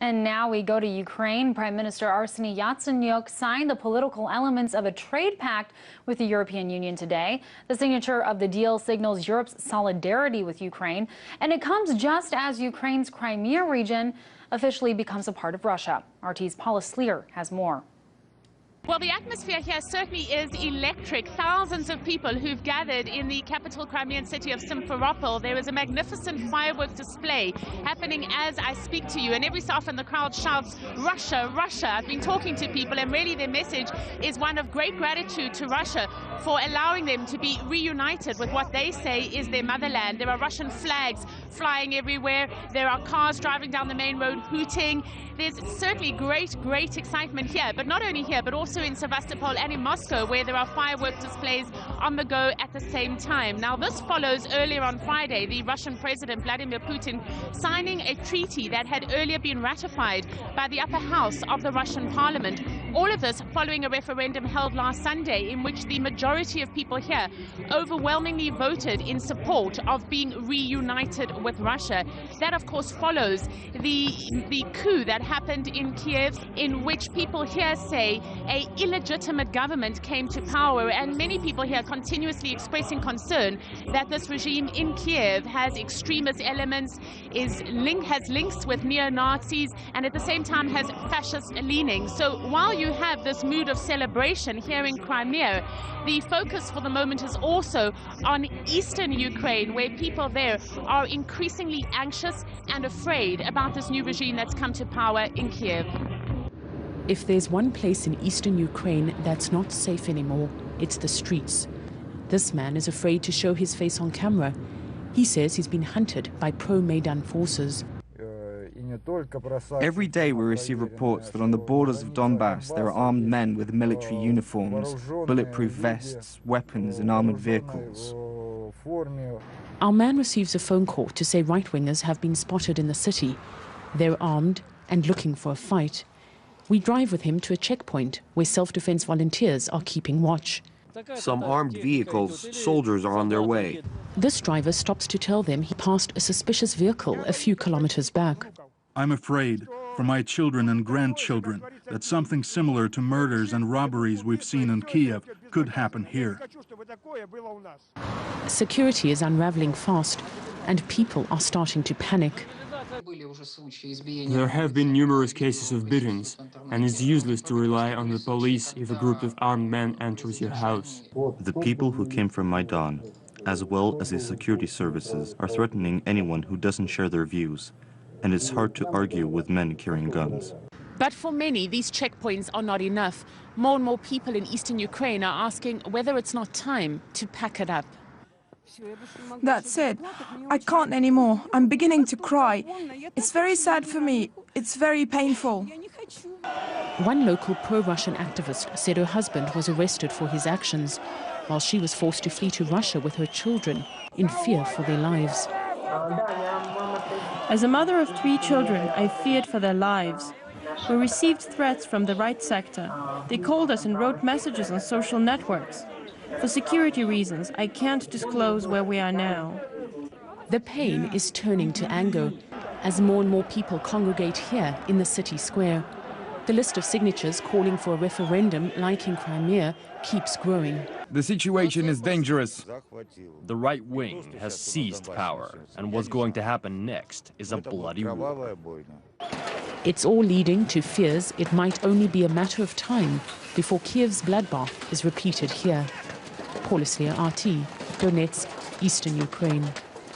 And now we go to Ukraine. Prime Minister Arseniy Yatsenyuk signed the political elements of a trade pact with the European Union today. The signature of the deal signals Europe's solidarity with Ukraine, and it comes just as Ukraine's Crimea region officially becomes a part of Russia. RT's Paula Sleer has more. Well, the atmosphere here certainly is electric. Thousands of people who've gathered in the capital Crimean city of Simferopol. There is a magnificent fireworks display happening as I speak to you. And every so often the crowd shouts, Russia, Russia. I've been talking to people, and really their message is one of great gratitude to Russia for allowing them to be reunited with what they say is their motherland. There are Russian flags flying everywhere. There are cars driving down the main road hooting. There's certainly great excitement here, but not only here, but also in Sevastopol and in Moscow, where there are fireworks displays on the go at the same time. Now, this follows earlier on Friday, the Russian President Vladimir Putin signing a treaty that had earlier been ratified by the upper house of the Russian parliament. All of this following a referendum held last Sunday in which the majority of people here overwhelmingly voted in support of being reunited with Russia. That, of course, follows the coup that happened in Kiev, in which people here say a illegitimate government came to power, and many people here continuously expressing concern that this regime in Kiev has extremist elements, has links with neo-Nazis, and at the same time has fascist leanings. So while you have this mood of celebration here in Crimea, the focus for the moment is also on eastern Ukraine, where people there are increasingly anxious and afraid about this new regime that's come to power in Kiev. If there's one place in eastern Ukraine that's not safe anymore, it's the streets. This man is afraid to show his face on camera. He says he's been hunted by pro-Maidan forces. Every day we receive reports that on the borders of Donbass there are armed men with military uniforms, bulletproof vests, weapons and armored vehicles. Our man receives a phone call to say right-wingers have been spotted in the city. They're armed and looking for a fight. We drive with him to a checkpoint where self-defense volunteers are keeping watch. Some armed vehicles, soldiers are on their way. This driver stops to tell them he passed a suspicious vehicle a few kilometers back. I'm afraid for my children and grandchildren that something similar to murders and robberies we've seen in Kiev could happen here. Security is unraveling fast, and people are starting to panic. There have been numerous cases of beatings, and it's useless to rely on the police if a group of armed men enters your house. The people who came from Maidan, as well as the security services, are threatening anyone who doesn't share their views, and it's hard to argue with men carrying guns. But for many, these checkpoints are not enough. More and more people in eastern Ukraine are asking whether it's not time to pack it up. That's it. I can't anymore. I'm beginning to cry. It's very sad for me. It's very painful. One local pro-Russian activist said her husband was arrested for his actions, while she was forced to flee to Russia with her children in fear for their lives. As a mother of 3 children, I feared for their lives. We received threats from the right sector. They called us and wrote messages on social networks. For security reasons, I can't disclose where we are now. The pain is turning to anger as more and more people congregate here in the city square. The list of signatures calling for a referendum like in Crimea keeps growing. The situation is dangerous. The right wing has seized power, and what's going to happen next is a bloody war. It's all leading to fears it might only be a matter of time before Kiev's bloodbath is repeated here. Paula Sleer, RT, Donetsk, Eastern Ukraine.